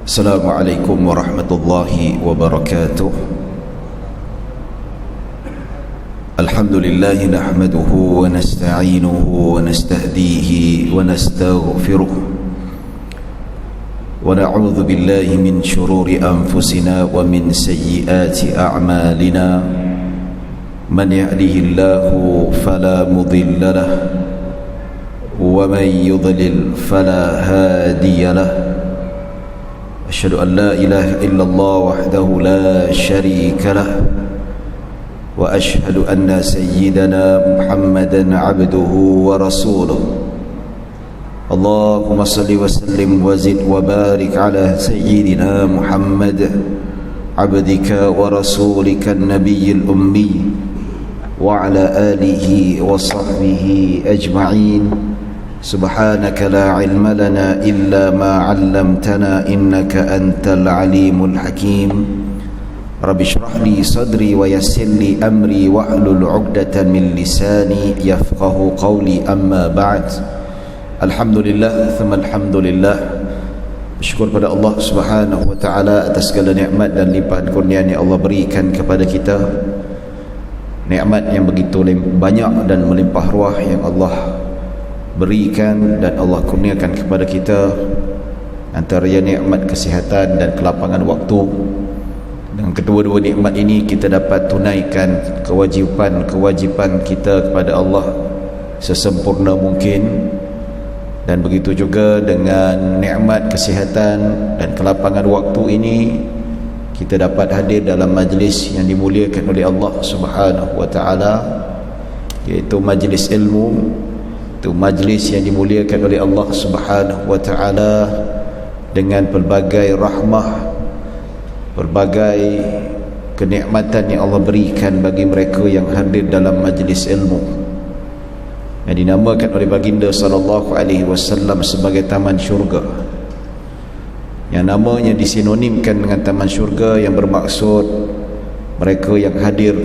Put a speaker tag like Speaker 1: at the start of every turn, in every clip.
Speaker 1: Assalamualaikum warahmatullahi wabarakatuh. Alhamdulillah nahmaduhu wa nasta'inuhu wa nastahdihi wa nastaghfiruh wa na'udzu billahi min shururi anfusina wa min sayyiati a'malina. Man yahdihillahu fala mudilla lahu wa man yudlil fala hadiya lahu. أشهد أن لا إله إلا الله وحده لا شريك له وأشهد أن سيدنا محمدا عبده ورسوله. اللهم صل وسلم وزد وبارك على سيدنا محمد عبدك ورسولك النبي الأمي وعلى آله وصحبه أجمعين. سبحانك لا علم لنا إلا ما علمتنا إنك أنت العليم الحكيم. رب اشرح لي صدري ويسر لي أمري واحلل عقدة من لساني يفقه قولي. أما بعد. Alhamdulillah thumma alhamdulillah. Bersyukur pada Allah Subhanahu wa taala atas segala nikmat dan limpahan kurniaan yang Allah berikan kepada kita. Nikmat yang begitu banyak dan melimpah ruah yang Allah berikan dan Allah kurniakan kepada kita, antaranya nikmat kesihatan dan kelapangan waktu. Dengan kedua-dua nikmat ini kita dapat tunaikan kewajipan kita kepada Allah sesempurna mungkin. Dan begitu juga dengan nikmat kesihatan dan kelapangan waktu ini kita dapat hadir dalam majlis yang dimuliakan oleh Allah Subhanahu wa taala, iaitu majlis ilmu. Itu majlis yang dimuliakan oleh Allah Subhanahu wa taala dengan pelbagai rahmah, pelbagai kenikmatan yang Allah berikan bagi mereka yang hadir dalam majlis ilmu, yang dinamakan oleh baginda sallallahu alaihi wasallam sebagai taman syurga, yang namanya disinonimkan dengan taman syurga, yang bermaksud mereka yang hadir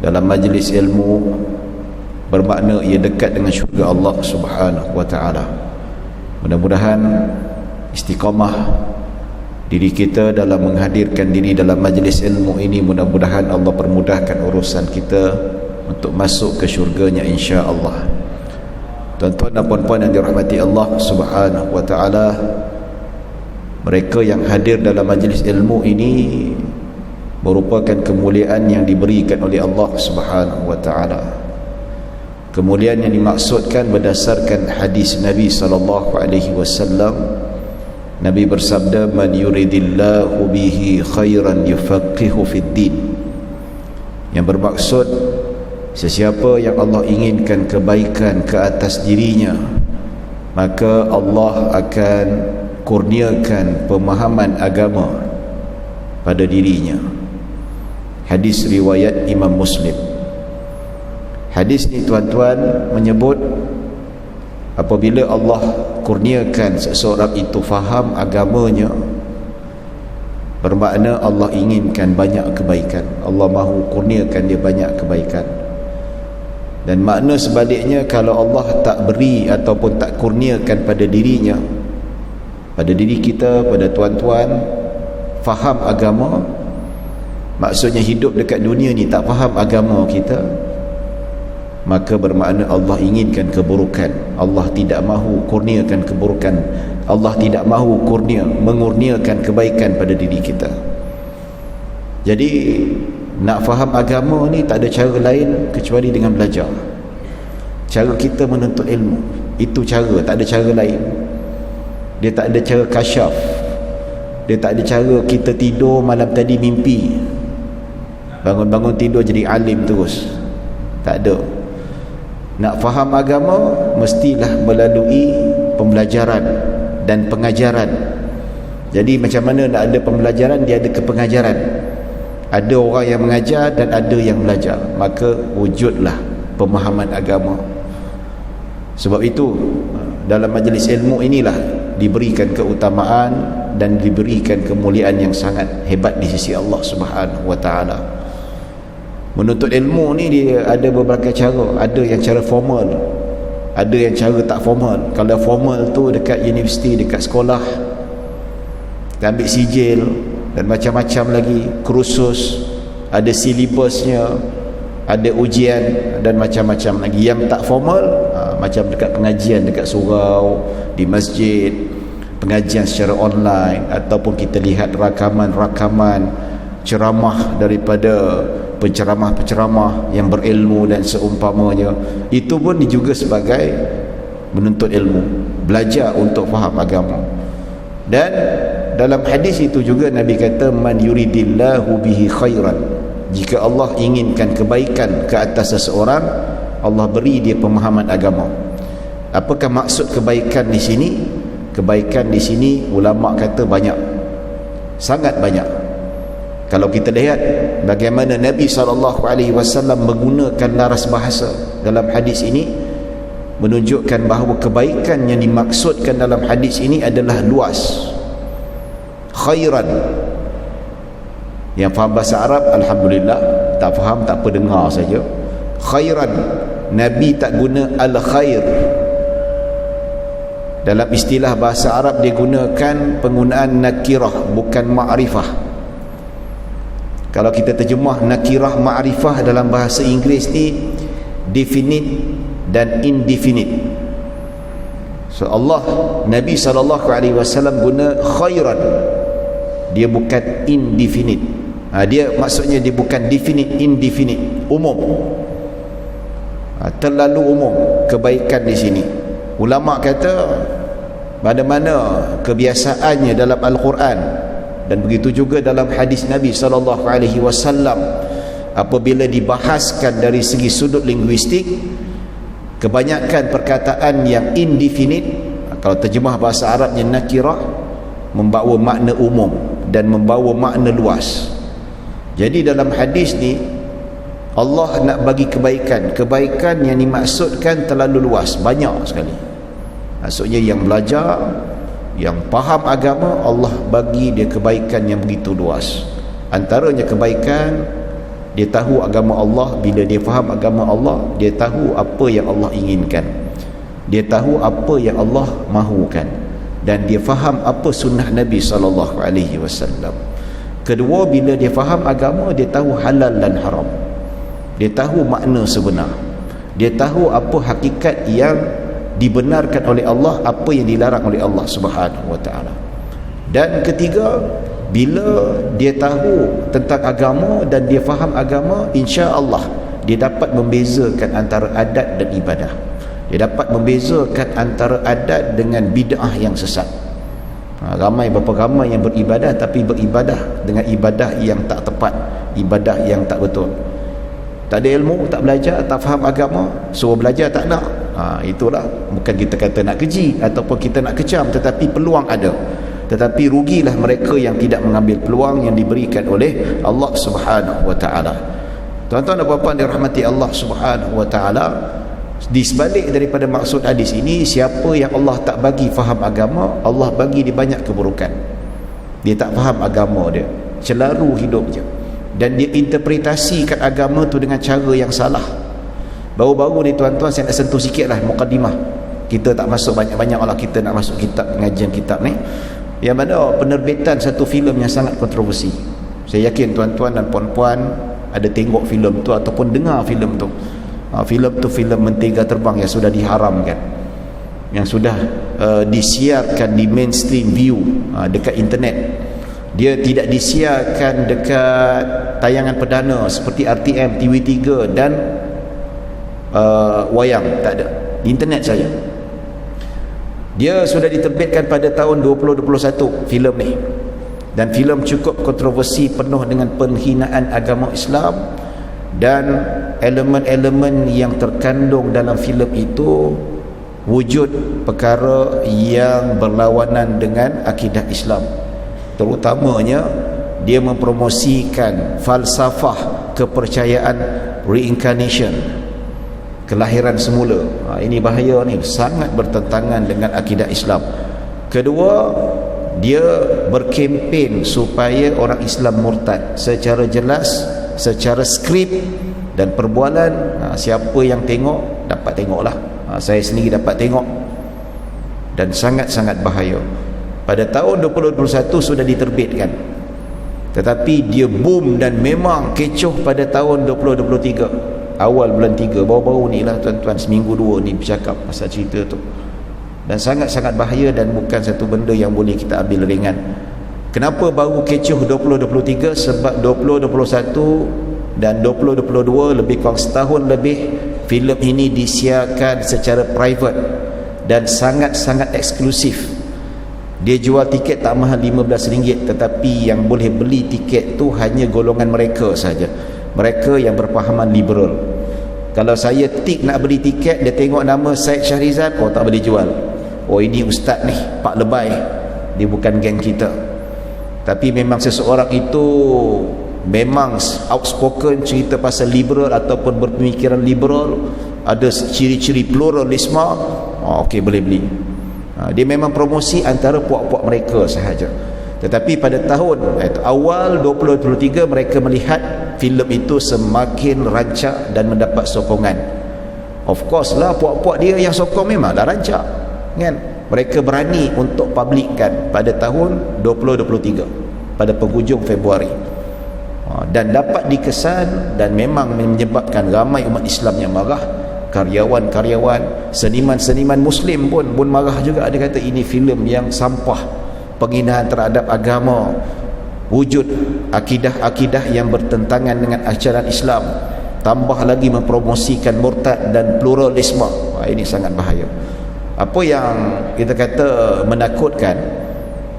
Speaker 1: dalam majlis ilmu bermakna ia dekat dengan syurga Allah Subhanahu wa taala. Mudah-mudahan istiqamah diri kita dalam menghadirkan diri dalam majlis ilmu ini, mudah-mudahan Allah permudahkan urusan kita untuk masuk ke syurganya insya-Allah. Tuan-tuan dan puan-puan yang dirahmati Allah Subhanahu wa taala, mereka yang hadir dalam majlis ilmu ini merupakan kemuliaan yang diberikan oleh Allah Subhanahu wa taala. Kemuliaan yang dimaksudkan berdasarkan hadis Nabi sallallahu alaihi wasallam. Nabi bersabda, man yuridillahu bihi khairan yufaqihu fid din, yang bermaksud sesiapa yang Allah inginkan kebaikan ke atas dirinya, maka Allah akan kurniakan pemahaman agama pada dirinya. Hadis riwayat Imam Muslim. Hadis ni tuan-tuan menyebut apabila Allah kurniakan seseorang itu faham agamanya, bermakna Allah inginkan banyak kebaikan, Allah mahu kurniakan dia banyak kebaikan. Dan makna sebaliknya, kalau Allah tak beri ataupun tak kurniakan pada dirinya, pada diri kita, pada tuan-tuan, faham agama, maksudnya hidup dekat dunia ni tak faham agama kita, maka bermakna Allah inginkan keburukan. Allah tidak mahu kurniakan keburukan, Allah tidak mahu mengurniakan kebaikan pada diri kita. Jadi nak faham agama ni tak ada cara lain kecuali dengan belajar. Cara kita menuntut ilmu, itu cara, tak ada cara lain. Dia tak ada cara kasyaf, dia tak ada cara kita tidur malam tadi mimpi, bangun-bangun tidur jadi alim terus, tak ada. Nak faham agama mestilah melalui pembelajaran dan pengajaran. Jadi macam mana nak ada pembelajaran, dia ada kepengajaran. Ada orang yang mengajar dan ada yang belajar, maka wujudlah pemahaman agama. Sebab itu dalam majlis ilmu inilah diberikan keutamaan dan diberikan kemuliaan yang sangat hebat di sisi Allah Subhanahu wa taala. Menuntut ilmu ni dia ada beberapa cara. Ada yang cara formal, ada yang cara tak formal. Kalau formal tu dekat universiti, dekat sekolah, Kita ambil sijil dan macam-macam lagi, kursus, ada silibusnya, ada ujian dan macam-macam lagi. Yang tak formal, macam dekat pengajian dekat surau, di masjid, pengajian secara online, ataupun kita lihat rakaman-rakaman ceramah daripada penceramah-penceramah yang berilmu dan seumpamanya. Itu pun juga sebagai menuntut ilmu, belajar untuk faham agama. Dan dalam hadis itu juga Nabi kata, man yuridillahu bihi khairan, jika Allah inginkan kebaikan ke atas seseorang, Allah beri dia pemahaman agama. Apakah maksud kebaikan di sini? Kebaikan di sini ulama kata banyak, sangat banyak. Kalau kita lihat bagaimana Nabi SAW menggunakan laras bahasa dalam hadis ini, menunjukkan bahawa kebaikan yang dimaksudkan dalam hadis ini adalah luas. Khairan, yang faham bahasa Arab alhamdulillah, tak faham tak apa, dengar saja. Khairan, Nabi tak guna al-khair. Dalam istilah bahasa Arab dia gunakan penggunaan nakirah, bukan ma'rifah. Kalau kita terjemah nakirah ma'rifah dalam bahasa Inggeris ni definite dan indefinite. So Allah, Nabi SAW guna khairan, dia bukan indefinite. Dia maksudnya dia bukan definite, indefinite, umum. Terlalu umum kebaikan di sini. Ulama kata mana-mana kebiasaannya dalam Al-Quran dan begitu juga dalam hadis Nabi SAW, apabila dibahaskan dari segi sudut linguistik, kebanyakan perkataan yang indefinite, kalau terjemah bahasa Arabnya nakirah, membawa makna umum dan membawa makna luas. Jadi dalam hadis ni Allah nak bagi kebaikan yang dimaksudkan terlalu luas, banyak sekali. Maksudnya yang belajar, yang faham agama, Allah bagi dia kebaikan yang begitu luas. Antaranya kebaikan, dia tahu agama Allah. Bila dia faham agama Allah, dia tahu apa yang Allah inginkan, dia tahu apa yang Allah mahukan, dan dia faham apa sunnah Nabi SAW. Kedua, bila dia faham agama, dia tahu halal dan haram, dia tahu makna sebenar, dia tahu apa hakikat yang dibenarkan oleh Allah, apa yang dilarang oleh Allah Subhanahu wa taala. Dan ketiga, bila dia tahu tentang agama dan dia faham agama, insya-Allah dia dapat membezakan antara adat dan ibadah. Dia dapat membezakan antara adat dengan bid'ah yang sesat. Berapa ramai yang beribadah tapi beribadah dengan ibadah yang tak tepat, ibadah yang tak betul. Tak ada ilmu, tak belajar, tak faham agama, suruh belajar tak nak. Itulah, bukan kita kata nak keji ataupun kita nak kecam, tetapi peluang ada. Tetapi rugilah mereka yang tidak mengambil peluang yang diberikan oleh Allah Subhanahu wa taala. Tuan-tuan dan puan-puan dirahmati Allah Subhanahu wa taala, di sebalik daripada maksud hadis ini, siapa yang Allah tak bagi faham agama, Allah bagi dia banyak keburukan. Dia tak faham agama dia, celaru hidup je, dan dia interpretasikan agama tu dengan cara yang salah. Baru-baru ni tuan-tuan, saya nak sentuh sikit lah mukadimah. Kita tak masuk banyak-banyak lah, kita nak masuk kitab, pengajian kitab ni, yang mana penerbitan satu filem yang sangat kontroversi. Saya yakin tuan-tuan dan puan-puan ada tengok filem tu ataupun dengar filem tu. Filem tu filem Mentega Terbang yang sudah diharamkan, yang sudah disiarkan di mainstream view dekat internet. Dia tidak disiarkan dekat tayangan perdana seperti RTM, TV3 dan wayang, tak ada, internet saja. Dia sudah diterbitkan pada tahun 2021 filem ni, dan filem cukup kontroversi, penuh dengan penghinaan agama Islam, dan elemen-elemen yang terkandung dalam filem itu wujud perkara yang berlawanan dengan akidah Islam. Terutamanya dia mempromosikan falsafah kepercayaan reincarnation, kelahiran semula. Ini bahaya ni, sangat bertentangan dengan akidah Islam. Kedua, dia berkempen supaya orang Islam murtad secara jelas, secara skrip dan perbualan. Siapa yang tengok dapat tengoklah. Saya sendiri dapat tengok, dan sangat-sangat bahaya. Pada tahun 2021 sudah diterbitkan, tetapi dia boom dan memang kecoh pada tahun 2023 awal bulan 3 baru-baru ni lah tuan-tuan, seminggu dua ni bercakap pasal cerita tu, dan sangat-sangat bahaya dan bukan satu benda yang boleh kita ambil ringan. Kenapa baru kecoh 2023? Sebab 2021 dan 2022 lebih kurang setahun lebih filem ini disiarkan secara private dan sangat-sangat eksklusif. Dia jual tiket tak mahal RM15, tetapi yang boleh beli tiket tu hanya golongan mereka saja, mereka yang berpahaman liberal. Kalau saya tik nak beli tiket, dia tengok nama Syed Shahrizal, oh tak boleh jual, oh ini ustaz ni, Pak Lebay, dia bukan geng kita. Tapi memang seseorang itu memang outspoken, cerita pasal liberal ataupun berpemikiran liberal, ada ciri-ciri pluralisme, okey boleh beli. Dia memang promosi antara puak-puak mereka sahaja. Tetapi pada tahun awal 2023 mereka melihat filem itu semakin rancak dan mendapat sokongan. Of course lah, puak-puak dia yang sokong memang dah rancak, kan? Mereka berani untuk publikkan pada tahun 2023 pada penghujung Februari, dan dapat dikesan dan memang menyebabkan ramai umat Islam yang marah. Karyawan-karyawan, seniman-seniman Muslim pun marah juga. Dia kata ini filem yang sampah, penghinaan terhadap agama, wujud akidah-akidah yang bertentangan dengan ajaran Islam, tambah lagi mempromosikan murtad dan pluralisme. Ini sangat bahaya. Apa yang kita kata menakutkan,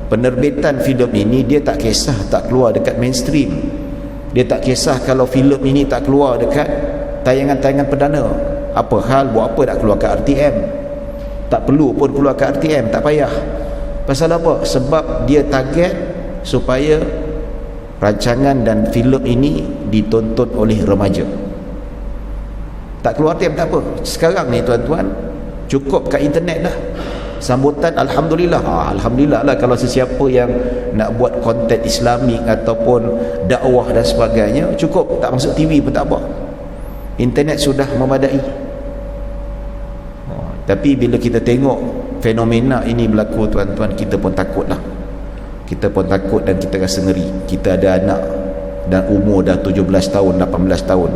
Speaker 1: penerbitan filem ini dia tak kisah tak keluar dekat mainstream, dia tak kisah kalau filem ini tak keluar dekat tayangan-tayangan perdana. Apa hal, buat apa nak keluar ke RTM? Tak perlu pun keluar ke RTM, tak payah. Pasal apa? Sebab dia target supaya rancangan dan filem ini ditonton oleh remaja. Tak keluar RTM tak apa. Sekarang ni tuan-tuan, cukup kat internet dah. Sambutan Alhamdulillah. Alhamdulillah lah kalau sesiapa yang nak buat konten Islamik ataupun dakwah dan sebagainya, cukup tak masuk TV pun tak apa. Internet sudah memadai. Tapi bila kita tengok fenomena ini berlaku tuan-tuan, kita pun takut lah. Kita pun takut dan kita rasa ngeri. Kita ada anak dan umur dah 17 tahun, 18 tahun,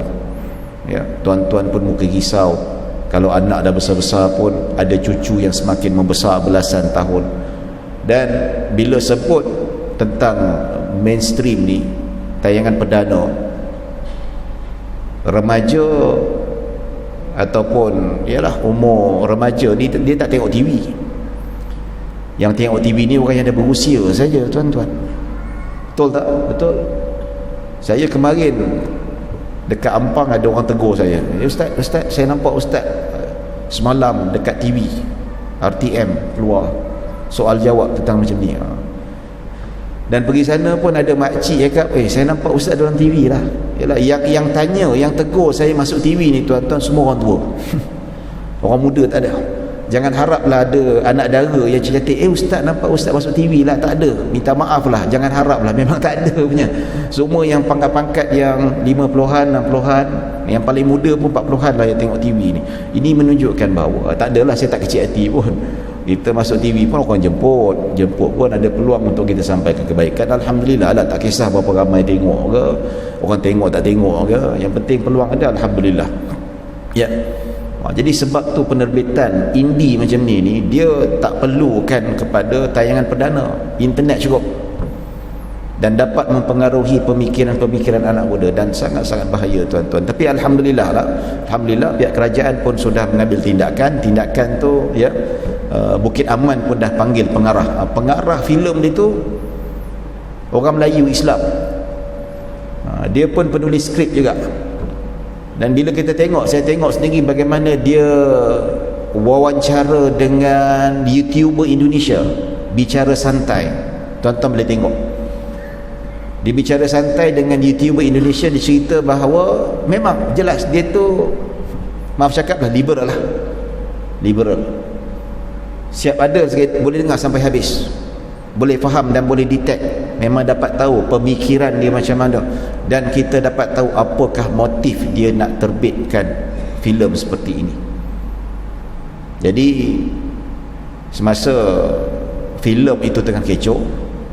Speaker 1: ya, tuan-tuan pun mungkin risau. Kalau anak dah besar-besar pun ada cucu yang semakin membesar belasan tahun. Dan bila sebut tentang mainstream ni, tayangan perdana, remaja ataupun ialah umur remaja ni, dia tak tengok TV. Yang tengok TV ni orang yang dah berusia saja tuan-tuan. Betul tak? Betul. Saya kemarin dekat Ampang ada orang tegur saya, Ustaz, saya nampak Ustaz semalam dekat TV RTM keluar soal jawab tentang macam ni. Dan pergi sana pun ada makcik cakap, saya nampak Ustaz dalam TV lah. Yalah, yang tanya, yang tegur saya masuk TV ni tuan-tuan, semua orang tua. Orang muda tak ada. Jangan haraplah ada anak dara yang cantik, Ustaz nampak Ustaz masuk TV lah. Tak ada. Minta maaf lah, jangan haraplah, memang tak ada punya. Semua yang pangkat-pangkat yang 50-an, 60-an, yang paling muda pun 40-an lah yang tengok TV ni. Ini menunjukkan bahawa tak adalah saya tak kecil hati pun. Kita masuk TV pun orang jemput pun ada peluang untuk kita sampaikan kebaikan. Alhamdulillah lah, tak kisah berapa ramai tengok ke, orang tengok tak tengok ke, yang penting peluang ada, Alhamdulillah, ya. Jadi sebab tu penerbitan indie macam ni dia tak perlukan kepada tayangan perdana, internet cukup, dan dapat mempengaruhi pemikiran-pemikiran anak muda, dan sangat-sangat bahaya tuan-tuan. Tapi Alhamdulillah lah, Alhamdulillah pihak kerajaan pun sudah mengambil tindakan tu, ya. Bukit Aman pun dah panggil pengarah filem itu orang Melayu Islam. Dia pun penulis skrip juga. Dan bila kita tengok, saya tengok sendiri bagaimana dia wawancara dengan YouTuber Indonesia, bicara santai. Tuan-tuan boleh tengok. Dia bicara santai dengan YouTuber Indonesia, dia cerita bahawa memang jelas dia tu, maaf cakap lah, liberal. Siap ada sikit, boleh dengar sampai habis, boleh faham dan boleh detect, memang dapat tahu pemikiran dia macam mana, dan kita dapat tahu apakah motif dia nak terbitkan filem seperti ini. Jadi semasa filem itu tengah kecoh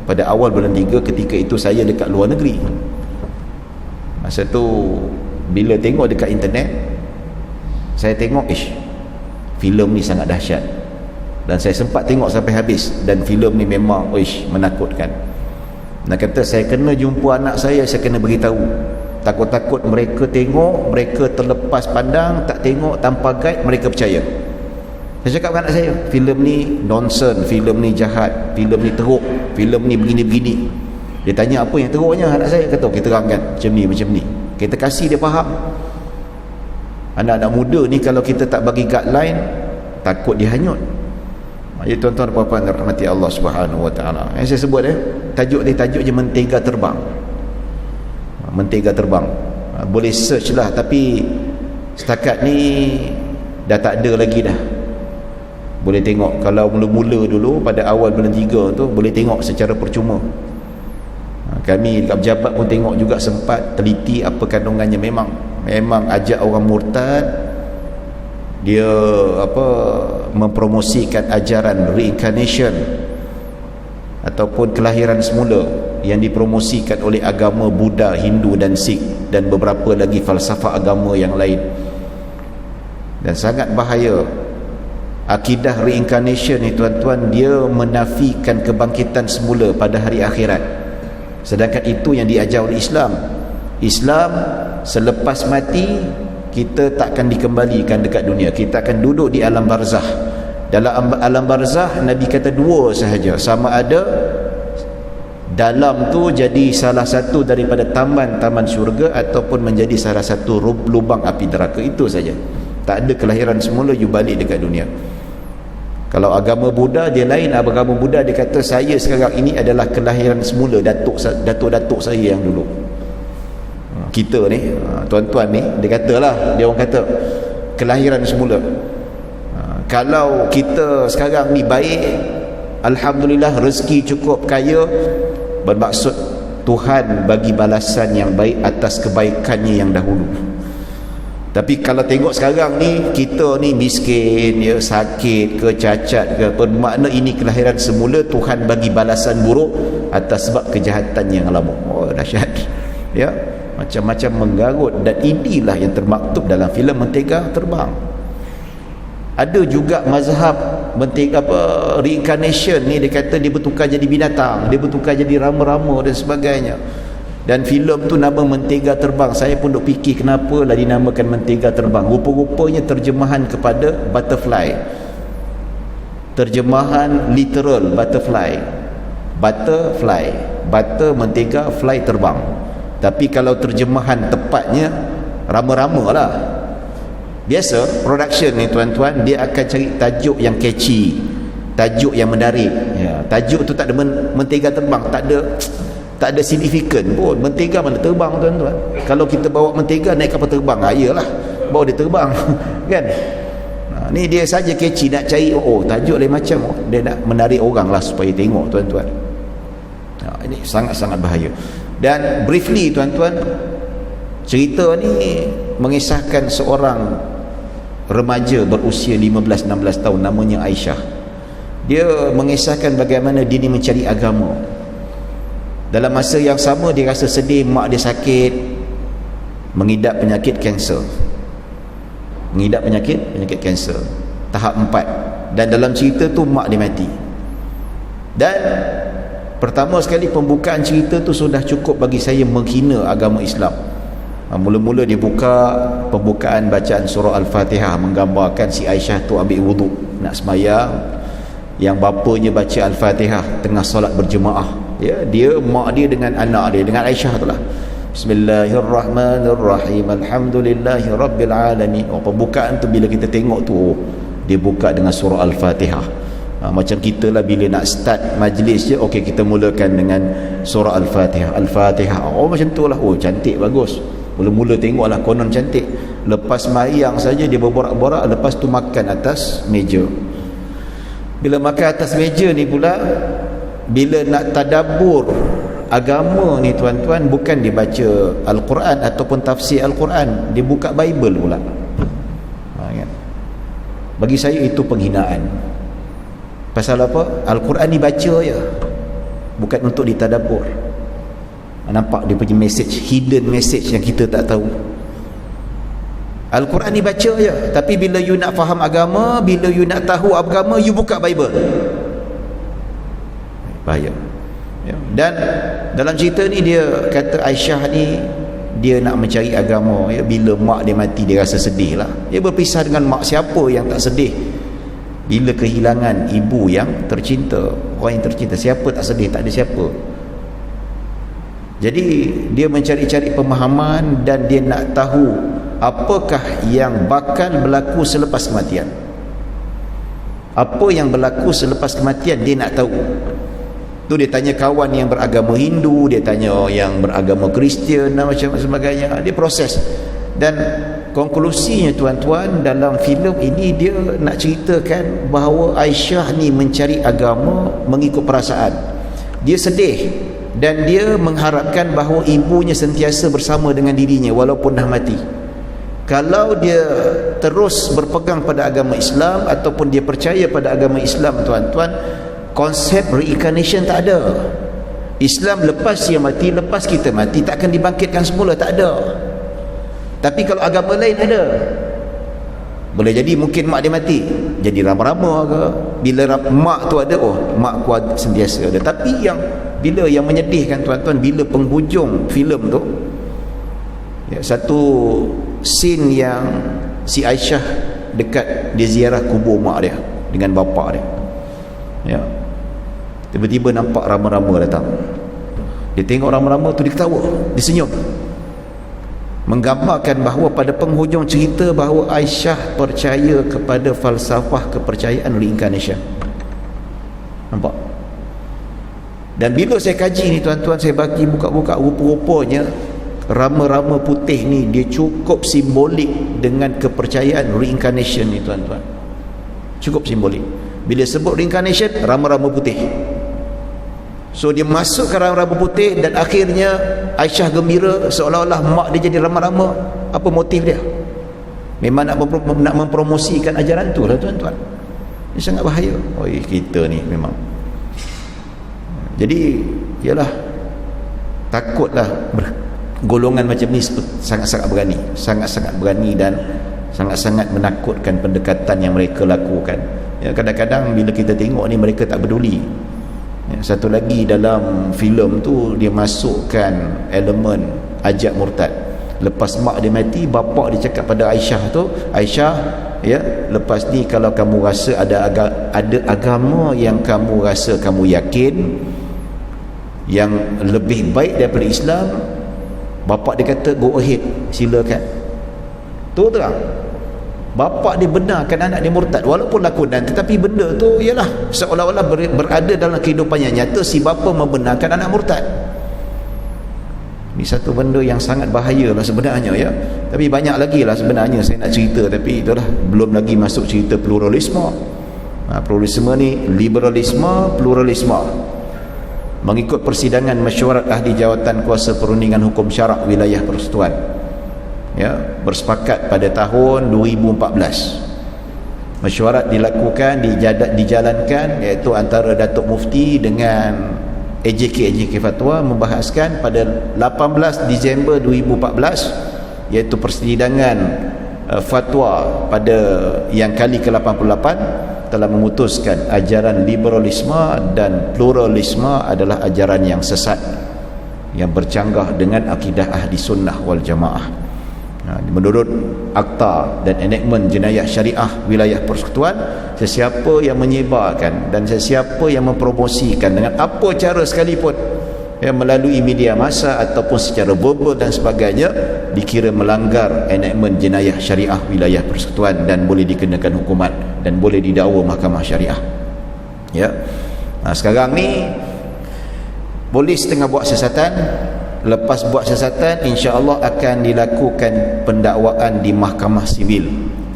Speaker 1: pada awal bulan 3. Ketika itu saya dekat luar negeri. Masa tu bila tengok dekat internet, saya tengok filem ni sangat dahsyat, dan saya sempat tengok sampai habis, dan filem ni memang menakutkan. Nak kata saya kena jumpa anak saya kena beritahu. Takut-takut mereka tengok, mereka terlepas pandang, tak tengok tanpa guide, mereka percaya. Saya cakap dengan anak saya, filem ni nonsense, filem ni jahat, filem ni teruk, filem ni begini-begini. Dia tanya apa yang teruknya, anak saya kata kita terangkan macam ni. Kita kasih dia faham. Anak-anak muda ni kalau kita tak bagi guideline, takut dia hanyut. Jadi tuan-tuan dan puan-puan rahmati Allah Subhanahu wa taala. Yang saya sebut tajuk je mentega terbang. Mentega terbang. Boleh search lah, tapi setakat ni dah tak ada lagi dah. Boleh tengok. Kalau mula-mula dulu pada awal bulan 3 tu boleh tengok secara percuma. Kami dekat pejabat pun tengok juga, sempat teliti apa kandungannya. Memang ajak orang murtad, dia mempromosikan ajaran reincarnation ataupun kelahiran semula yang dipromosikan oleh agama Buddha, Hindu dan Sikh, dan beberapa lagi falsafah agama yang lain. Dan sangat bahaya akidah reincarnation ni tuan-tuan, dia menafikan kebangkitan semula pada hari akhirat. Sedangkan itu yang diajar oleh Islam. Islam, selepas mati kita takkan dikembalikan dekat dunia, kita akan duduk di alam barzah. Dalam alam barzah Nabi kata dua sahaja, sama ada dalam tu jadi salah satu daripada taman-taman syurga ataupun menjadi salah satu lubang api neraka. Itu saja. Tak ada kelahiran semula, you balik dekat dunia. Kalau agama Buddha dia lain. Agama Buddha dia kata saya sekarang ini adalah kelahiran semula datuk-datuk saya yang dulu. Kita ni, tuan-tuan ni, dia orang kata kelahiran semula. Kalau kita sekarang ni baik, alhamdulillah, rezeki cukup, kaya, bermaksud Tuhan bagi balasan yang baik atas kebaikannya yang dahulu. Tapi kalau tengok sekarang ni, kita ni miskin, sakit ke, cacat ke, bermakna ini kelahiran semula, Tuhan bagi balasan buruk atas sebab kejahatan yang lama. Oh, dahsyat. Ya, macam-macam menggarut. Dan inilah yang termaktub dalam filem Mentega Terbang. Ada juga mazhab mentega reincarnation ni, dia kata dia bertukar jadi binatang, dia bertukar jadi rama-rama dan sebagainya. Dan filem tu nama Mentega Terbang. Saya pun duk fikir kenapa lah dinamakan Mentega Terbang. Rupa-rupanya terjemahan kepada butterfly, terjemahan literal butterfly. Butter, mentega, fly, terbang. Tapi kalau terjemahan tepatnya rama-rama lah. Biasa production ni tuan-tuan, dia akan cari tajuk yang catchy, tajuk yang menarik. Tajuk tu tak ada mentega terbang, tak ada signifikan pun. Mentega mana terbang tuan-tuan. Kalau kita bawa mentega naik kapal terbang, iyalah bawa dia terbang kan. Ni dia saja catchy, nak cari tajuk lain macam, dia nak menarik orang lah supaya tengok tuan-tuan. Ini sangat-sangat bahaya. Dan briefly tuan-tuan, cerita ni mengisahkan seorang remaja berusia 15-16 tahun, namanya Aisyah. Dia mengisahkan bagaimana dia ni mencari agama. Dalam masa yang sama dia rasa sedih, mak dia sakit, mengidap penyakit kanser. Penyakit kanser tahap 4. Dan dalam cerita tu mak dia mati. Dan pertama sekali pembukaan cerita tu sudah cukup bagi saya menghina agama Islam. Mula-mula dia buka pembukaan bacaan surah Al-Fatihah, menggambarkan si Aisyah tu ambil wuduk nak sembahyang, yang bapanya baca Al-Fatihah tengah solat berjemaah. Dia mak dia dengan anak dia, dengan Aisyah tu lah. Bismillahirrahmanirrahim, alhamdulillahi rabbil alamin. Pembukaan tu bila kita tengok tu, dia buka dengan surah Al-Fatihah. Macam kita lah bila nak start majlis je, okey kita mulakan dengan surah Al-Fatihah. Macam tu lah. Cantik, bagus. Mula-mula tengok lah, konon cantik. Lepas sembahyang saja dia berborak-borak, lepas tu makan atas meja. Bila makan atas meja ni pula, bila nak tadabbur agama ni tuan-tuan, bukan dia baca Al-Quran ataupun tafsir Al-Quran, dia buka Bible pula. Bagi saya itu penghinaan. Pasal apa? Al-Quran dibaca je, bukan untuk ditadabbur. Nampak dia punya message, hidden message yang kita tak tahu. Al-Quran dibaca je, tapi bila you nak faham agama, bila you nak tahu agama, you buka Bible. Bahaya. Dan dalam cerita ni dia kata Aisyah ni dia nak mencari agama, bila mak dia mati dia rasa sedih lah. Dia berpisah dengan mak, siapa yang tak sedih bila kehilangan ibu yang tercinta, orang yang tercinta? Siapa tak sedih? Tak ada siapa. Jadi dia mencari-cari pemahaman dan dia nak tahu apakah yang bakal berlaku selepas kematian. Apa yang berlaku selepas kematian dia nak tahu. Tu dia tanya kawan yang beragama Hindu, dia tanya yang beragama Kristian dan macam sebagainya. Dia proses. Dan konklusinya tuan-tuan, dalam filem ini dia nak ceritakan bahawa Aisyah ni mencari agama mengikut perasaan. Dia sedih dan dia mengharapkan bahawa ibunya sentiasa bersama dengan dirinya walaupun dah mati. Kalau dia terus berpegang pada agama Islam ataupun dia percaya pada agama Islam, tuan-tuan, konsep reincarnation tak ada. Islam lepas dia mati, lepas kita mati tak akan dibangkitkan semula, tak ada. Tapi kalau agama lain ada. Boleh jadi mungkin mak dia mati, jadi rama-rama ke. Bila mak tu ada, oh mak ku sentiasa ada. Tapi bila yang menyedihkan tuan-tuan, bila penghujung filem tu, satu scene yang si Aisyah dekat dia ziarah kubur mak dia dengan bapa dia. Tiba-tiba nampak rama-rama datang. Dia tengok rama-rama tu, dia ketawa, dia senyum, menggambarkan bahawa pada penghujung cerita bahawa Aisyah percaya kepada falsafah kepercayaan reincarnation. Nampak? Dan bila saya kaji ni tuan-tuan, saya bagi buka-buka, rupa-rupanya rama-rama putih ni dia cukup simbolik dengan kepercayaan reincarnation ni tuan-tuan. Cukup simbolik. Bila sebut reincarnation, rama-rama putih. So dia masuk ke rama-rama putih dan akhirnya Aisyah gembira seolah-olah mak dia jadi rama-rama. Apa motif dia? Memang nak mempromosikan ajaran tu lah tuan-tuan. Ini sangat bahaya. Oh, kita ni memang. Jadi ialah takutlah golongan macam ni sangat-sangat berani, sangat-sangat berani dan sangat-sangat menakutkan pendekatan yang mereka lakukan. Kadang-kadang bila kita tengok ni mereka tak peduli. Satu lagi dalam filem tu dia masukkan elemen ajak murtad. Lepas mak dia mati, bapa dia cakap pada Aisyah tu, Aisyah, lepas ni kalau kamu rasa ada agama yang kamu rasa kamu yakin yang lebih baik daripada Islam, bapa dia kata go ahead, silakan. Tu terang. Bapa dia benarkan anak dia murtad walaupun lakonan, tetapi benda tu ialah seolah-olah berada dalam kehidupannya nyata si bapa membenarkan anak murtad. Ini satu benda yang sangat bahaya lah sebenarnya, ya. Tapi banyak lagi lah sebenarnya saya nak cerita, tapi itulah belum lagi masuk cerita pluralisme. Pluralisme ni liberalisme, pluralisme. Mengikut persidangan mesyuarat ahli jawatan kuasa perundingan hukum syarak wilayah persekutuan, bersepakat pada tahun 2014. Mesyuarat dilakukan, dijalankan, iaitu antara Datuk Mufti dengan AJK Fatwa membahaskan pada 18 Disember 2014, iaitu persidangan fatwa pada yang kali ke-88 telah memutuskan ajaran liberalisme dan pluralisme adalah ajaran yang sesat yang bercanggah dengan akidah ahli sunnah wal jamaah. Menurut akta dan enakmen jenayah syariah wilayah persekutuan, sesiapa yang menyebarkan dan sesiapa yang mempromosikan dengan apa cara sekalipun, melalui media massa ataupun secara verbal dan sebagainya, dikira melanggar enakmen jenayah syariah wilayah persekutuan dan boleh dikenakan hukuman dan boleh didakwa mahkamah syariah. Sekarang ni polis tengah buat siasatan. Lepas buat siasatan, insya-Allah akan dilakukan pendakwaan di mahkamah sivil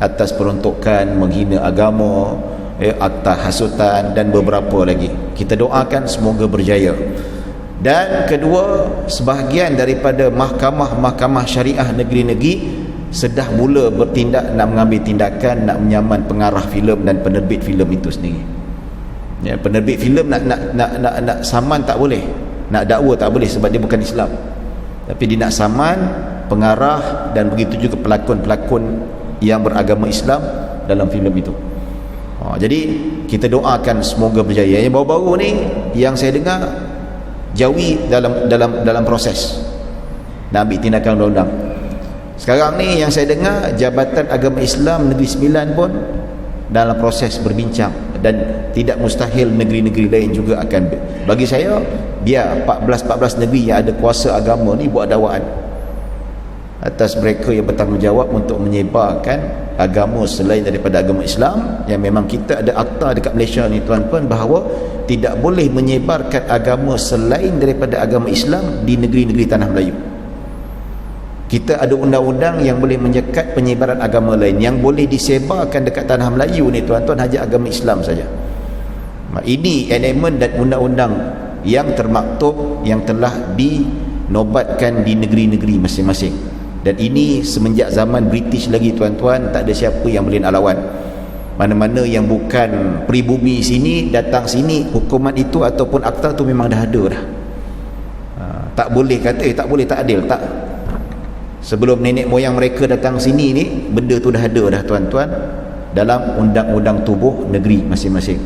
Speaker 1: atas peruntukan menghina agama, akta hasutan dan beberapa lagi. Kita doakan semoga berjaya. Dan kedua, sebahagian daripada mahkamah-mahkamah syariah negeri-negeri sedah mula bertindak nak mengambil tindakan nak menyaman pengarah filem dan penerbit filem itu sendiri. Ya, penerbit filem nak saman tak boleh, nak dakwa tak boleh sebab dia bukan Islam. Tapi dia nak saman pengarah dan begitu juga pelakon-pelakon yang beragama Islam dalam filem itu. Jadi kita doakan semoga berjaya. Yang baru-baru ni yang saya dengar Jawi dalam proses nak ambil tindakan undang-undang. Sekarang ni yang saya dengar Jabatan Agama Islam Negeri Sembilan pun dalam proses berbincang, dan tidak mustahil negeri-negeri lain juga akan. Bagi saya, biar 14 negeri yang ada kuasa agama ni buat dakwaan atas mereka yang bertanggungjawab untuk menyebarkan agama selain daripada agama Islam, yang memang kita ada akta dekat Malaysia ni tuan-tuan bahawa tidak boleh menyebarkan agama selain daripada agama Islam di negeri-negeri tanah Melayu. Kita ada undang-undang yang boleh menyekat penyebaran agama lain. Yang boleh disebarkan dekat tanah Melayu ni tuan-tuan hanya agama Islam saja. Ini elemen dan undang-undang yang termaktub, yang telah dinobatkan di negeri-negeri masing-masing. Dan ini semenjak zaman British lagi tuan-tuan, tak ada siapa yang boleh nak lawan. Mana-mana yang bukan pribumi sini datang sini, hukuman itu ataupun akta tu memang dah ada dah. Tak boleh kata tak boleh, tak adil, tak. Sebelum nenek moyang mereka datang sini ni, benda tu dah ada dah tuan-tuan dalam undang-undang tubuh negeri masing-masing.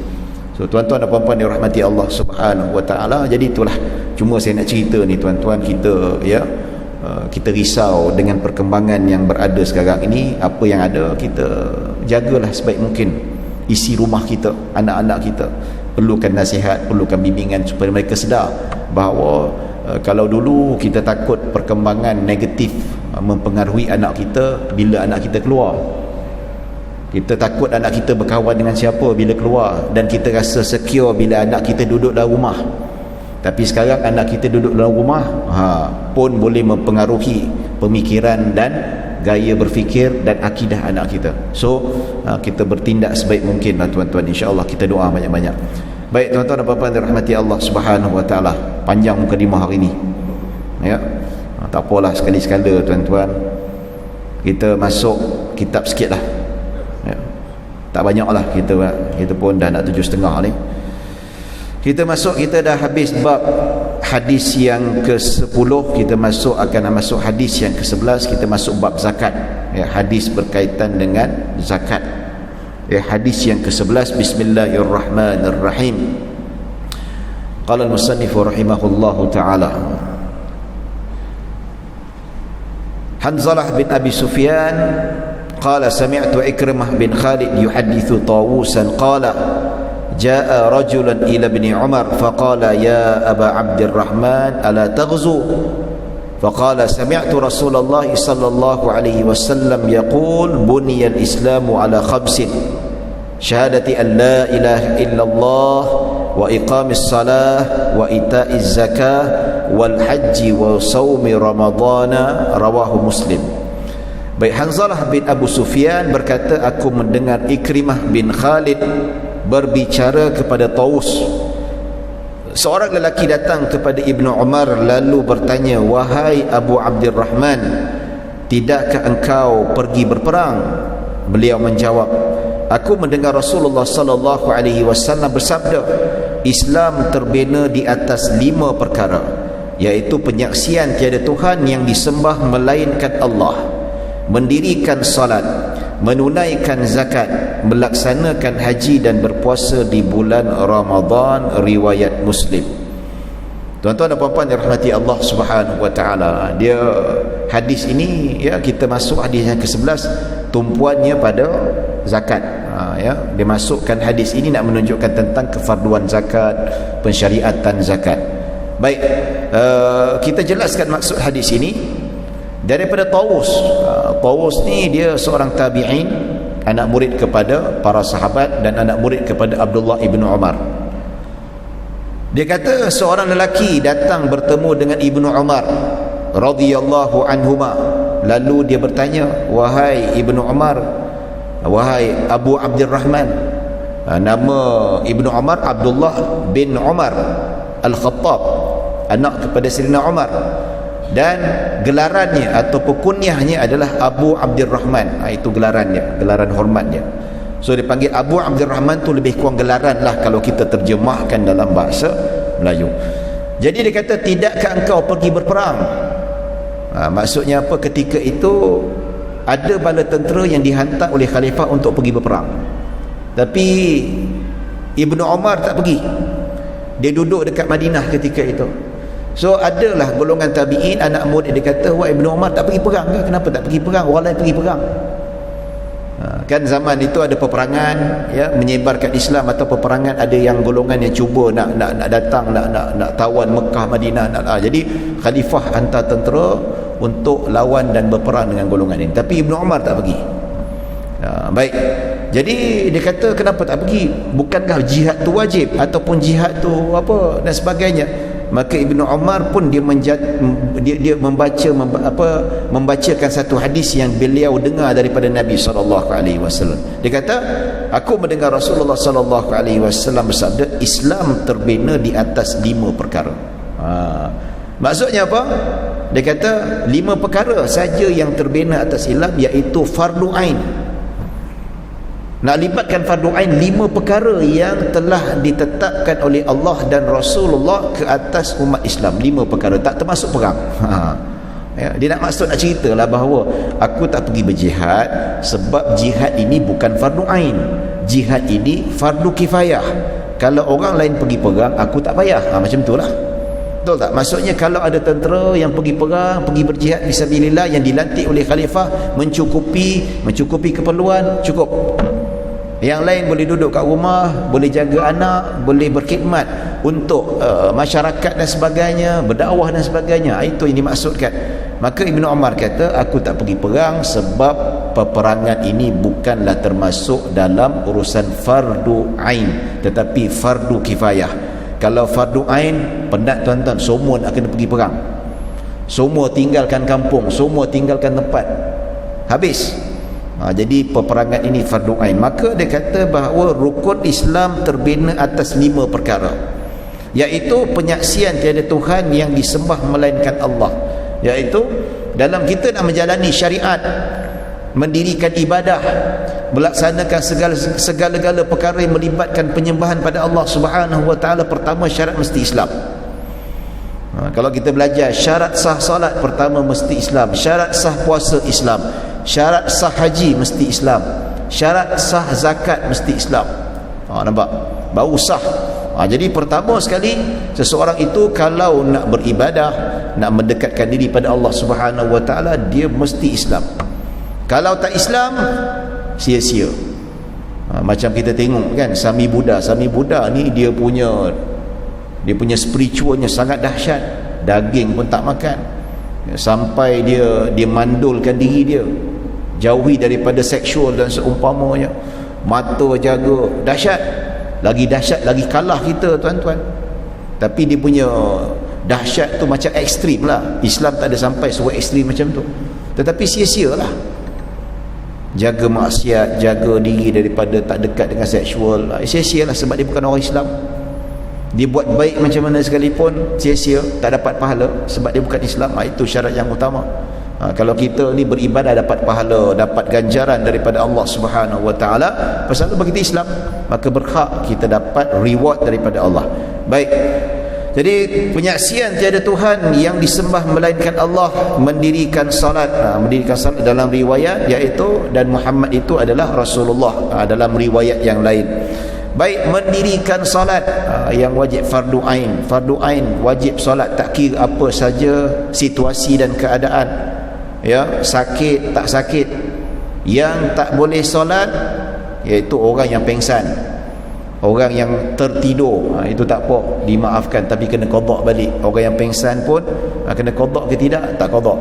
Speaker 1: So tuan-tuan dan puan-puan dirahmati Allah Subhanahu wa taala. Jadi itulah, cuma saya nak cerita ni tuan-tuan, kita risau dengan perkembangan yang berada sekarang ini. Apa yang ada kita jagalah sebaik mungkin. Isi rumah kita, anak-anak kita perlukan nasihat, perlukan bimbingan supaya mereka sedar bahawa kalau dulu kita takut perkembangan negatif mempengaruhi anak kita bila anak kita keluar, kita takut anak kita berkawan dengan siapa bila keluar, dan kita rasa secure bila anak kita duduk dalam rumah. Tapi sekarang anak kita duduk dalam rumah pun boleh mempengaruhi pemikiran dan gaya berfikir dan akidah anak kita. So kita bertindak sebaik mungkin lah tuan-tuan. InsyaAllah kita doa banyak-banyak. Baik tuan-tuan dan puan-puan dirahmati Allah Subhanahu wa taala. Panjang mukadimah hari ini. Ya. Tak apalah, sekali-sekala tuan-tuan kita masuk kitab sikit lah. Ya. Tak banyak lah, kita pun dah nak 7.30 ni. Kita dah habis bab hadis yang ke-10, kita akan masuk hadis yang ke-11. Kita masuk bab zakat. Ya, hadis berkaitan dengan zakat. Ya, hadis yang ke-11. Bismillahirrahmanirrahim. Qala al-musannif rahimahullahu ta'ala, Hanzalah bin Abi Sufyan qala sami'tu Ikrimah bin Khalid yuhaddithu Tawusan qala jaa rajulan ila ibn Umar faqala ya Aba Abdurrahman ala taghzu faqala sami'tu Rasulullah sallallahu alaihi wasallam yaqul buniyal islamu ala khamsin syahadati an la ilaha illallah wa iqamis salah wa ita'iz zakah wal haji wa sawmi ramadana, rawahu Muslim. Baik, Hanzalah bin Abu Sufyan berkata, aku mendengar Ikrimah bin Khalid berbicara kepada Tawus. Seorang lelaki datang kepada Ibnu Umar lalu bertanya, wahai Abu Abdurrahman, tidakkah engkau pergi berperang? Beliau menjawab, aku mendengar Rasulullah sallallahu alaihi wasallam bersabda, Islam terbina di atas 5 perkara, iaitu penyaksian tiada Tuhan yang disembah melainkan Allah, mendirikan salat, menunaikan zakat, melaksanakan haji dan berpuasa di bulan Ramadan, riwayat Muslim. Tuan-tuan dan puan-puan yang dirahmati Allah Subhanahu wa taala, dia hadis ini, ya, kita masuk hadis yang ke-11, tumpuannya pada zakat. Ya, dia masukkan hadis ini nak menunjukkan tentang kefarduan zakat, pensyariatan zakat. Baik, kita jelaskan maksud hadis ini daripada Tawus. Tawus ni dia seorang tabi'in, anak murid kepada para sahabat dan anak murid kepada Abdullah ibn Umar. Dia kata seorang lelaki datang bertemu dengan Ibnu Umar radhiyallahu anhuma, lalu dia bertanya, wahai Ibnu Umar, wahai Abu Abdurrahman. Nama Ibnu Umar Abdullah bin Umar Al-Khattab, anak kepada Sayyidina Umar, dan gelarannya atau kunyahnya adalah Abu Abdurrahman. Itu gelarannya, gelaran hormatnya. So dia panggil Abu Abdurrahman tu lebih kurang gelaran lah kalau kita terjemahkan dalam bahasa Melayu. Jadi dia kata, tidakkah engkau pergi berperang? Maksudnya apa? Ketika itu ada bala tentera yang dihantar oleh khalifah untuk pergi berperang, tapi Ibnu Umar tak pergi. Dia duduk dekat Madinah ketika itu. So adalah golongan tabi'in, anak murid dia kata, wah, Ibnu Umar tak pergi perang ke? Kenapa tak pergi perang? Orang lain pergi perang. Kan zaman itu ada peperangan ya, menyebarkan Islam, atau peperangan ada yang golongan yang cuba nak datang, nak tawan Mekah, Madinah, jadi khalifah hantar tentera untuk lawan dan berperang dengan golongan ini. Tapi Ibnu Umar tak pergi. Baik. Jadi dia kata, kenapa tak pergi? Bukankah jihad tu wajib, ataupun jihad tu apa dan sebagainya? Maka Ibnu Umar pun dia membacakan satu hadis yang beliau dengar daripada Nabi SAW. Dia kata, aku mendengar Rasulullah SAW bersabda, Islam terbina di atas 5 perkara. Maksudnya apa? Dia kata 5 perkara saja yang terbina atas Islam, iaitu fardu ain. Nak libatkan fardu ain, 5 perkara yang telah ditetapkan oleh Allah dan Rasulullah ke atas umat Islam. 5 perkara, tak termasuk perang. Ya, dia nak ceritalah bahawa aku tak pergi berjihad sebab jihad ini bukan fardu ain. Jihad ini fardu kifayah. Kalau orang lain pergi perang, aku tak payah. Macam itulah. Betul tak? Maksudnya kalau ada tentera yang pergi perang, pergi berjihad fisabilillah, yang dilantik oleh khalifah, mencukupi keperluan, cukup. Yang lain boleh duduk kat rumah, boleh jaga anak, boleh berkhidmat untuk masyarakat dan sebagainya, berdakwah dan sebagainya. Itu yang dimaksudkan. Maka Ibnu Umar kata, aku tak pergi perang sebab peperangan ini bukanlah termasuk dalam urusan fardu ain, tetapi fardu kifayah. Kalau fardu ain, penat tuan-tuan, semua nak kena pergi perang, semua tinggalkan kampung, semua tinggalkan tempat, habis. Jadi peperangan ini fardu ain. Maka dia kata bahawa rukun Islam terbina atas 5 perkara, iaitu penyaksian tiada Tuhan yang disembah melainkan Allah, iaitu dalam kita nak menjalani syariat, mendirikan ibadah, melaksanakan segala-gala perkara yang melibatkan penyembahan pada Allah Subhanahu wa taala, pertama syarat mesti Islam. Kalau kita belajar syarat sah solat, pertama mesti Islam. Syarat sah puasa, Islam. Syarat sah haji mesti Islam. Syarat sah zakat mesti Islam. Nampak? Baru sah. Jadi pertama sekali, seseorang itu kalau nak beribadah, nak mendekatkan diri pada Allah Subhanahu wa taala, dia mesti Islam. Kalau tak Islam, sia-sia. Macam kita tengok kan, Sami Buddha ni dia punya spiritualnya sangat dahsyat. Daging pun tak makan, sampai dia mandulkan diri dia, jauhi daripada seksual dan seumpamanya. Mata jaga, dahsyat. Lagi dahsyat, lagi kalah kita tuan-tuan. Tapi dia punya dahsyat tu macam ekstrim lah. Islam tak ada sampai suruh ekstrim macam tu. Tetapi sia-sia lah. Jaga maksiat, jaga diri daripada tak dekat dengan seksual, sia-sia lah, sebab dia bukan orang Islam. Dia buat baik macam mana sekalipun, sia-sia, tak dapat pahala sebab dia bukan Islam. Itu syarat yang utama. Kalau kita ni beribadah dapat pahala, dapat ganjaran daripada Allah Subhanahu wa taala, pasal tu bagi kita Islam, maka berhak kita dapat reward daripada Allah. Baik. Jadi penyaksian tiada Tuhan yang disembah melainkan Allah, mendirikan salat. Mendirikan salat dalam riwayat, iaitu, dan Muhammad itu adalah Rasulullah dalam riwayat yang lain. Baik, mendirikan salat yang wajib fardu ain. Fardu ain wajib salat, tak kira apa saja situasi dan keadaan, ya, sakit tak sakit. Yang tak boleh salat iaitu orang yang pengsan, orang yang tertidur, itu tak apa, dimaafkan, tapi kena qada balik. Orang yang pengsan pun kena qada ke tidak? Tak qada.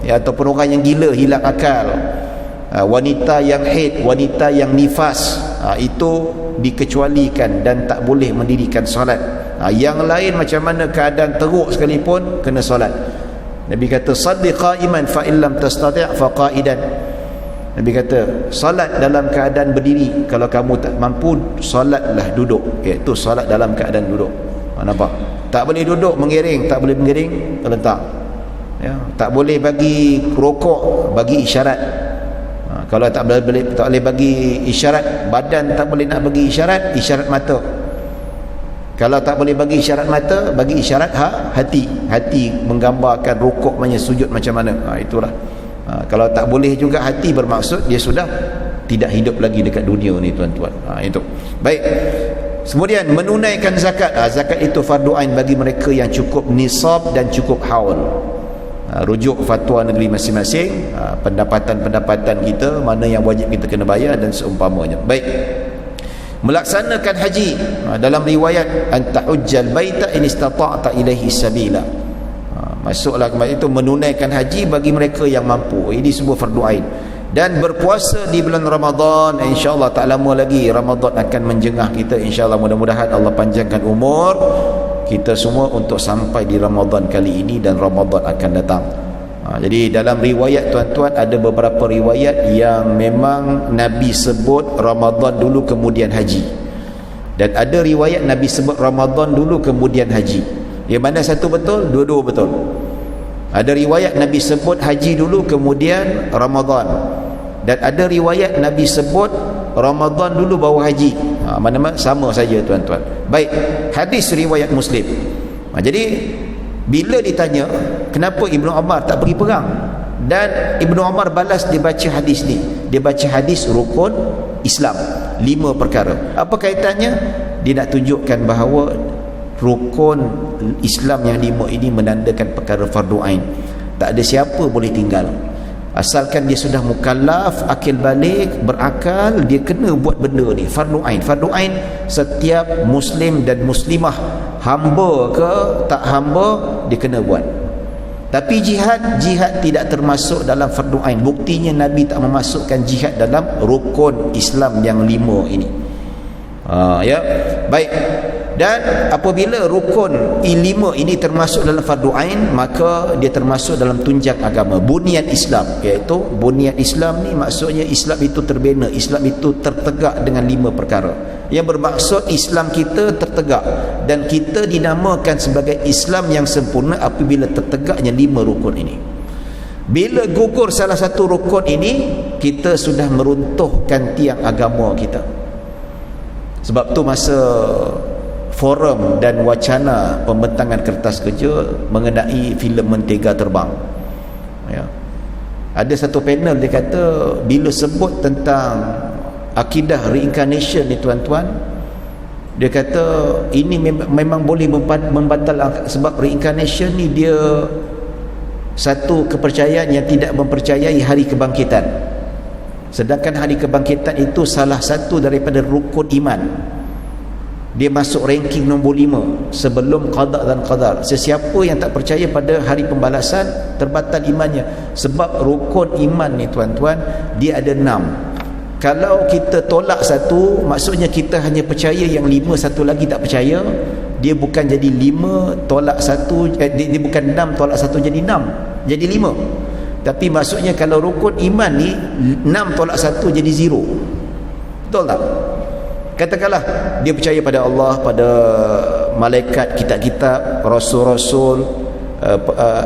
Speaker 1: Ya, ataupun orang yang gila, hilang akal, wanita yang haid, wanita yang nifas, itu dikecualikan dan tak boleh mendirikan solat. Yang lain macam mana keadaan teruk sekalipun kena solat. Nabi kata salli qa'iman fa illam tastati' fa qa'idan. Nabi kata solat dalam keadaan berdiri, kalau kamu tak mampu solatlah duduk, iaitu solat dalam keadaan duduk. Nampak? Tak boleh duduk mengiring, tak boleh mengiring terletak, ya. Tak boleh bagi rokok, bagi isyarat. Kalau tak boleh bagi isyarat badan, tak boleh nak bagi isyarat mata. Kalau tak boleh bagi isyarat mata, bagi isyarat hati menggambarkan rukuk macam sujud macam mana. Itulah. Kalau tak boleh juga hati, bermaksud dia sudah tidak hidup lagi dekat dunia ni, tuan-tuan. Itu. Baik. Kemudian menunaikan zakat. Zakat itu fardu ain bagi mereka yang cukup nisab dan cukup haul. Rujuk fatwa negeri masing-masing, pendapatan kita, mana yang wajib kita kena bayar dan seumpamanya. Baik. Melaksanakan haji, dalam riwayat antahujjal baita in istata'ta ilaihi sabila. Masuklah itu menunaikan haji bagi mereka yang mampu. Ini sebuah fardu ain. Dan berpuasa di bulan Ramadan, insya-Allah tak lama lagi Ramadan akan menjengah kita, insya-Allah. Mudah-mudahan Allah panjangkan umur kita semua untuk sampai di Ramadan kali ini dan Ramadan akan datang. Jadi dalam riwayat, tuan-tuan, ada beberapa riwayat yang memang Nabi sebut Ramadan dulu kemudian haji, dan ada riwayat Nabi sebut Ramadan dulu kemudian haji. Yang mana satu betul? Dua-dua betul. Ada riwayat Nabi sebut haji dulu kemudian Ramadan, dan ada riwayat Nabi sebut Ramadan dulu baru haji. Mana-mana sama saja, tuan-tuan. Baik, hadis riwayat Muslim. Jadi bila ditanya kenapa Ibnu Umar tak pergi perang, dan Ibnu Umar balas, dia baca hadis ni, dia baca hadis rukun Islam 5 perkara. Apa kaitannya? Dia nak tunjukkan bahawa rukun Islam yang 5 ini menandakan perkara fardu ain. Tak ada siapa boleh tinggal, asalkan dia sudah mukallaf, akil balik, berakal, dia kena buat benda ni, fardu ain. Fardu ain setiap muslim dan muslimah, hamba ke tak hamba, dia kena buat. Tapi jihad tidak termasuk dalam fardu ain. Buktinya Nabi tak memasukkan jihad dalam rukun Islam yang 5 ini. Ya, baik. Dan apabila rukun 5 ini termasuk dalam fardu ain, maka dia termasuk dalam tunjang agama, bunyan Islam. Iaitu bunyan Islam ni maksudnya Islam itu terbina, Islam itu tertegak dengan 5 perkara. Yang bermaksud Islam kita tertegak, dan kita dinamakan sebagai Islam yang sempurna apabila tertegaknya 5 rukun ini. Bila gugur salah satu rukun ini, kita sudah meruntuhkan tiang agama kita. Sebab tu masa forum dan wacana pembentangan kertas kerja mengenai filem Mentega Terbang, ya, ada satu panel dia kata bila sebut tentang akidah reincarnation ni, tuan-tuan, dia kata ini memang boleh membatalkan, sebab reincarnation ni dia satu kepercayaan yang tidak mempercayai hari kebangkitan, sedangkan hari kebangkitan itu salah satu daripada rukun iman. Dia masuk ranking nombor 5 sebelum qada dan qadar. Sesiapa yang tak percaya pada hari pembalasan, terbatal imannya. Sebab rukun iman ni, tuan-tuan, dia ada 6. Kalau kita tolak satu, maksudnya kita hanya percaya yang 5, satu lagi tak percaya. Dia bukan jadi 5 tolak 1, dia bukan 6 tolak 1 jadi 6, jadi 5. Tapi maksudnya kalau rukun iman ni 6 tolak 1 jadi 0. Betul tak? Katakanlah dia percaya pada Allah, pada malaikat, kitab-kitab, rasul-rasul,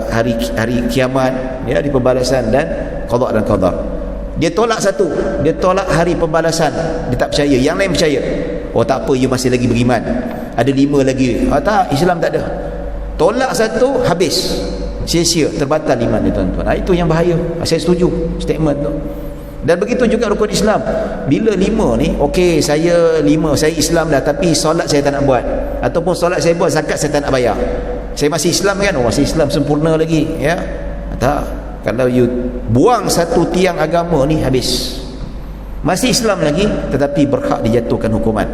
Speaker 1: hari kiamat, ya, hari pembalasan dan qada dan qadar. Dia tolak satu, dia tolak hari pembalasan, dia tak percaya. Yang lain percaya. Oh tak apa, you masih lagi beriman, ada 5 lagi. Tak, Islam tak ada. Tolak satu, habis, sia-sia, terbatal iman ni, tuan-tuan. Itu yang bahaya. Saya setuju statement tu. Dan begitu juga rukun Islam. Bila 5 ni, okey, saya Islam dah, tapi solat saya tak nak buat, ataupun solat saya buat, zakat saya tak nak bayar, saya masih Islam kan? Oh, masih Islam sempurna lagi, ya? Tak. Kalau you buang satu tiang agama ni, habis. Masih Islam lagi, tetapi berhak dijatuhkan hukuman.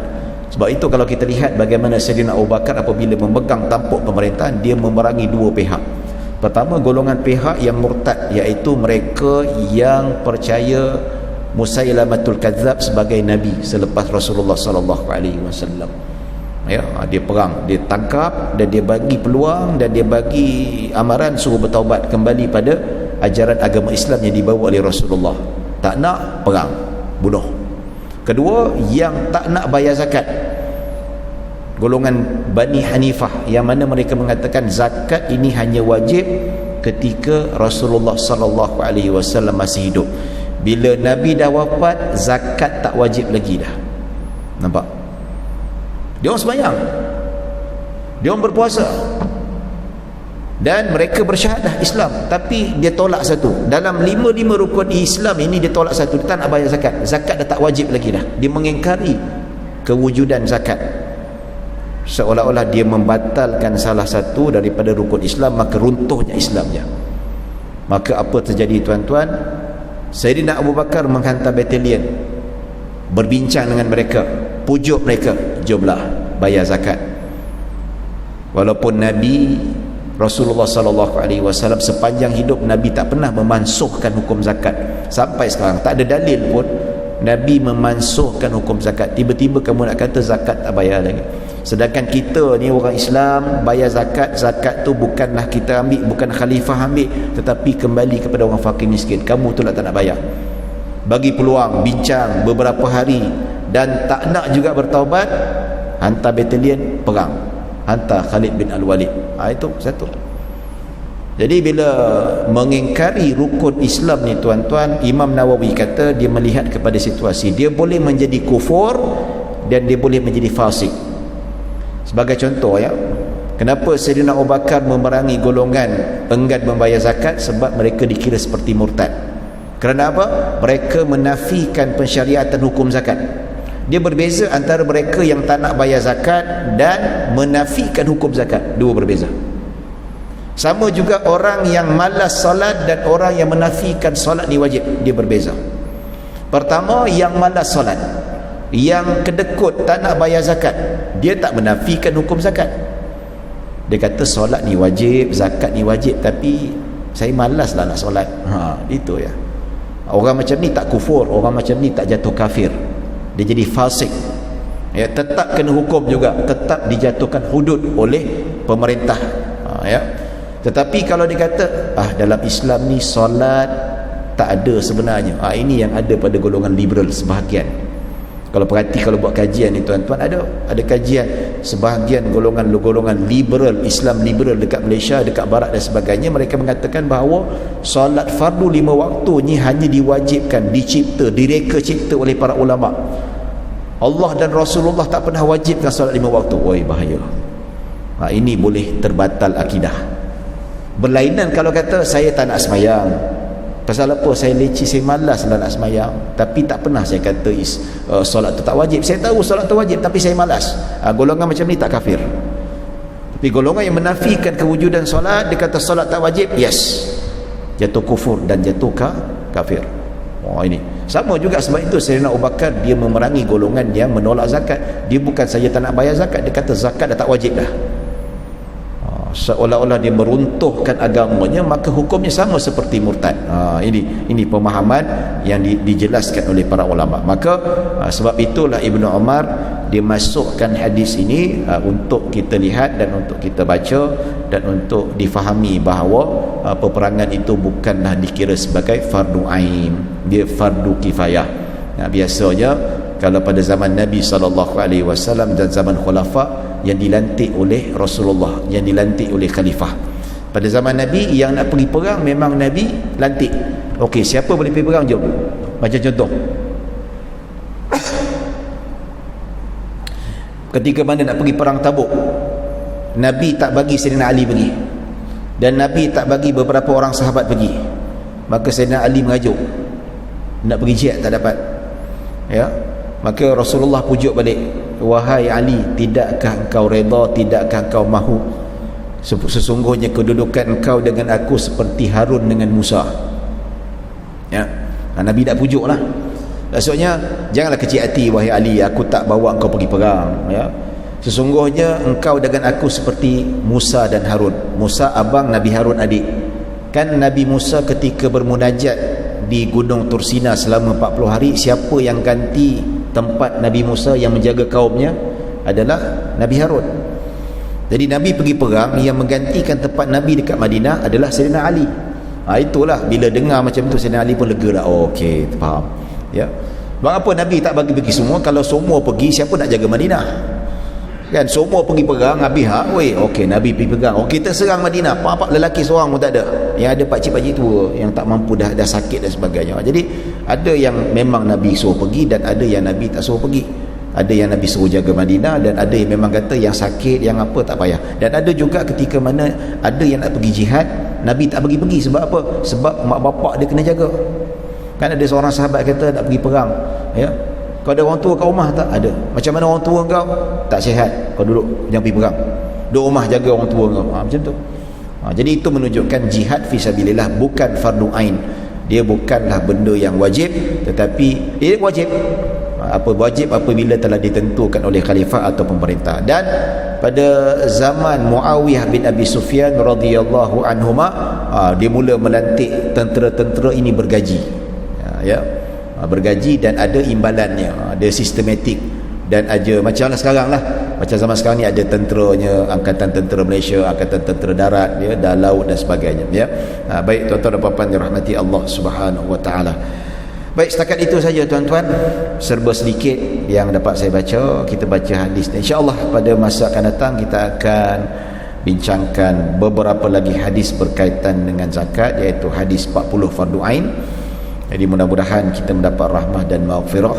Speaker 1: Sebab itu kalau kita lihat bagaimana Sayyidina Abu Bakar apabila memegang tampuk pemerintahan, dia memerangi 2 pihak. Pertama, golongan pihak yang murtad, iaitu mereka yang percaya Musailamatul Kadzab sebagai nabi selepas Rasulullah sallallahu alaihi wasallam. Ya, dia perang, dia tangkap, dan dia bagi peluang, dan dia bagi amaran suruh bertaubat kembali pada ajaran agama Islam yang dibawa oleh Rasulullah. Tak nak, perang, bunuh. Kedua, yang tak nak bayar zakat, golongan Bani Hanifah, yang mana mereka mengatakan zakat ini hanya wajib ketika Rasulullah sallallahu alaihi wasallam masih hidup. Bila Nabi dah wafat, zakat tak wajib lagi dah. Nampak? Dia orang sembahyang, dia orang berpuasa, dan mereka bersyahadah Islam, tapi dia tolak satu. Dalam 5 rukun Islam ini dia tolak satu. Dia tak nak bayar zakat. Zakat dah tak wajib lagi dah. Dia mengingkari kewujudan zakat, seolah-olah dia membatalkan salah satu daripada rukun Islam, maka runtuhnya Islamnya. Maka apa terjadi tuan-tuan? Sayyidina Abu Bakar menghantar batalion, berbincang dengan mereka, pujuk mereka, jomlah bayar zakat. Walaupun Nabi Rasulullah SAW sepanjang hidup Nabi tak pernah memansuhkan hukum zakat. Sampai sekarang tak ada dalil pun Nabi memansuhkan hukum zakat. Tiba-tiba kamu nak kata zakat tak bayar lagi. Sedangkan kita ni orang Islam bayar zakat. Zakat tu bukanlah kita ambil, bukan khalifah ambil, tetapi kembali kepada orang fakir miskin. Kamu tu lah tak nak bayar. Bagi peluang, bincang beberapa hari, dan tak nak juga bertaubat, hantar batalion perang, hantar Khalid bin Al-Walid. Itu satu. Jadi bila mengingkari rukun Islam ni tuan-tuan, Imam Nawawi kata dia melihat kepada situasi. Dia boleh menjadi kufur dan dia boleh menjadi fasik. Sebagai contoh ya, kenapa Sayyidina Abu Bakar memerangi golongan enggan membayar zakat? Sebab mereka dikira seperti murtad. Kerana apa? Mereka menafikan pensyariatan hukum zakat. Dia berbeza antara mereka yang tak nak bayar zakat dan menafikan hukum zakat. Dua berbeza. Sama juga orang yang malas solat dan orang yang menafikan solat ni wajib. Dia berbeza. Pertama, yang malas solat, yang kedekut tak nak bayar zakat, dia tak menafikan hukum zakat. Dia kata solat ni wajib, zakat ni wajib, tapi saya malas lah nak solat. Itu ya. Orang macam ni tak kufur, orang macam ni tak jatuh kafir. Dia jadi fasik. Ya, tetap kena hukum juga, tetap dijatuhkan hudud oleh pemerintah. Ya. Tetapi kalau dia kata dalam Islam ni solat tak ada sebenarnya, ini yang ada pada golongan liberal sebahagian. Kalau perhati, kalau buat kajian ni tuan-tuan, ada kajian sebahagian golongan liberal, Islam liberal dekat Malaysia, dekat barat dan sebagainya, mereka mengatakan bahawa solat fardu 5 waktu ni hanya diwajibkan, dicipta, direka cipta oleh para ulama. Allah dan Rasulullah tak pernah wajibkan solat 5 waktu. Oi, bahaya. Ini boleh terbatal akidah. Berlainan kalau kata saya tak nak semayang. Pasal apa? Saya leci, saya malas lah nak semayang. Tapi tak pernah saya kata solat tu tak wajib. Saya tahu solat tu wajib, tapi saya malas. Golongan macam ni tak kafir. Tapi golongan yang menafikan kewujudan solat, dia kata solat tak wajib, yes, jatuh kufur dan jatuh kafir. Ini sama juga. Sebab itu Sayyidina Abu Bakar dia memerangi golongan yang menolak zakat. Dia bukan saja tak nak bayar zakat, dia kata zakat dah tak wajib dah. Seolah-olah dia meruntuhkan agamanya, maka hukumnya sama seperti murtad. Ini pemahaman yang dijelaskan oleh para ulama. Maka sebab itulah Ibnu Umar dia masukkan hadis ini untuk kita lihat dan untuk kita baca dan untuk difahami bahawa peperangan itu bukanlah dikira sebagai fardu ain, dia fardu kifayah. Biasanya kalau pada zaman Nabi SAW dan zaman khulafa, yang dilantik oleh Rasulullah, yang dilantik oleh khalifah. Pada zaman Nabi, yang nak pergi perang memang Nabi lantik. Okey, siapa boleh pergi perang? Jom. Macam contoh, ketika mana nak pergi perang Tabuk, Nabi tak bagi Sayyidina Ali pergi, dan Nabi tak bagi beberapa orang sahabat pergi. Maka Sayyidina Ali mengajuk, nak pergi jihad tak dapat. Ya, maka Rasulullah pujuk balik, wahai Ali, tidakkah engkau redha, tidakkah engkau mahu sesungguhnya kedudukan engkau dengan aku seperti Harun dengan Musa. Ya, Nabi tak pujuk lah. Maksudnya janganlah kecil hati, wahai Ali, aku tak bawa engkau pergi perang. Ya, sesungguhnya engkau dengan aku seperti Musa dan Harun. Musa abang, Nabi Harun adik. Kan Nabi Musa ketika bermunajat di Gunung Tursina selama 40 hari, siapa yang ganti tempat Nabi Musa yang menjaga kaumnya? Adalah Nabi Harun. Jadi Nabi pergi perang, yang menggantikan tempat Nabi dekat Madinah adalah Sayyidina Ali. Itulah bila dengar macam tu, Sayyidina Ali pun lega lah. Okey, faham. Ya. Sebab apa Nabi tak bagi pergi semua? Kalau semua pergi, siapa nak jaga Madinah? kan, semua pergi perang habis okey Nabi pergi perang, kita serang Madinah, apa lelaki seorang pun tak ada, yang ada pakcik-pakcik tua yang tak mampu, dah sakit dan sebagainya. Jadi ada yang memang Nabi suruh pergi dan ada yang Nabi tak suruh pergi. Ada yang Nabi suruh jaga Madinah dan ada yang memang kata yang sakit, yang apa tak payah. Dan ada juga ketika mana ada yang nak pergi jihad, Nabi tak pergi-pergi. Sebab apa? Sebab mak bapak dia kena jaga. Kan ada seorang sahabat kata nak pergi perang, ya, kau ada orang tua kat rumah? Tak ada. Macam mana orang tua kau? Tak sihat, kau duduk jangan pergi perang, duduk rumah jaga orang tua kau. Macam tu. Jadi itu menunjukkan jihad fisabilillah bukan fardu ain. Dia bukanlah benda yang wajib, tetapi dia wajib. Apa wajib apabila telah ditentukan oleh khalifah atau pemerintah. Dan pada zaman Muawiyah bin Abi Sufyan radhiyallahu anhuma, dia mula melantik tentera-tentera ini bergaji, ya, bergaji dan ada imbalannya, ada sistematik. Dan aja macamlah sekarang lah, macam zaman sekarang ni ada tenteranya, Angkatan Tentera Malaysia, Angkatan Tentera Darat, ya, dan laut dan sebagainya, ya. Baik tuan-tuan dan puan-puan dirahmati Allah Subhanahu wa taala. Baik, setakat itu saja tuan-tuan, serba sedikit yang dapat saya baca. Kita baca hadis, insya-Allah pada masa akan datang kita akan bincangkan beberapa lagi hadis berkaitan dengan zakat, iaitu hadis 40 fardu ain. Jadi mudah-mudahan kita mendapat rahmah dan maghfirah.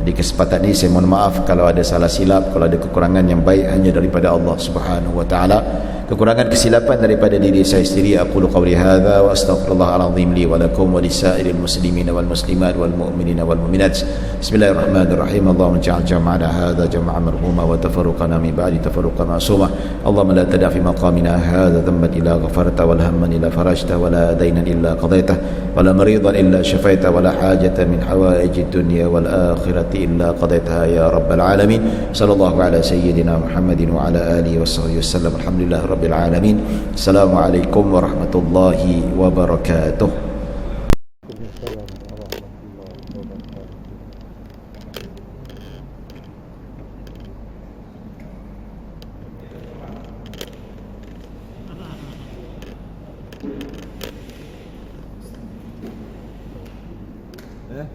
Speaker 1: Di kesempatan ini saya mohon maaf kalau ada salah silap, kalau ada kekurangan, yang baik hanya daripada Allah Subhanahu wa taala. Kekurangan kesilapan daripada diri saya sendiri. Aqulu qawli hadza wa astaghfirullahal azim li wa lakum wa lisairil muslimin wal muslimat wal mu'minin wal mu'minat. Bismillahirrahmanirrahim. Allahumma ij'al jam'ana hadza jam'an marhuma wa tafarruqana min ba'di tafarruqan ma'suma. Allahumma la tada' fi maqamina hadza dhanban illa ghafarta wa la hamman illa farajta wa la daynan illa qadaita wa la maridan illa shafaita wa la hajatan min hawaijid dunya wal akhirati illa qadaitaha ya rabbal alamin. Sallallahu ala sayyidina Muhammadin wa ala alihi washabbihi wasallam. Alhamdulillah rabbil alamin. Assalamualaikum warahmatullahi wabarakatuh.
Speaker 2: Eh?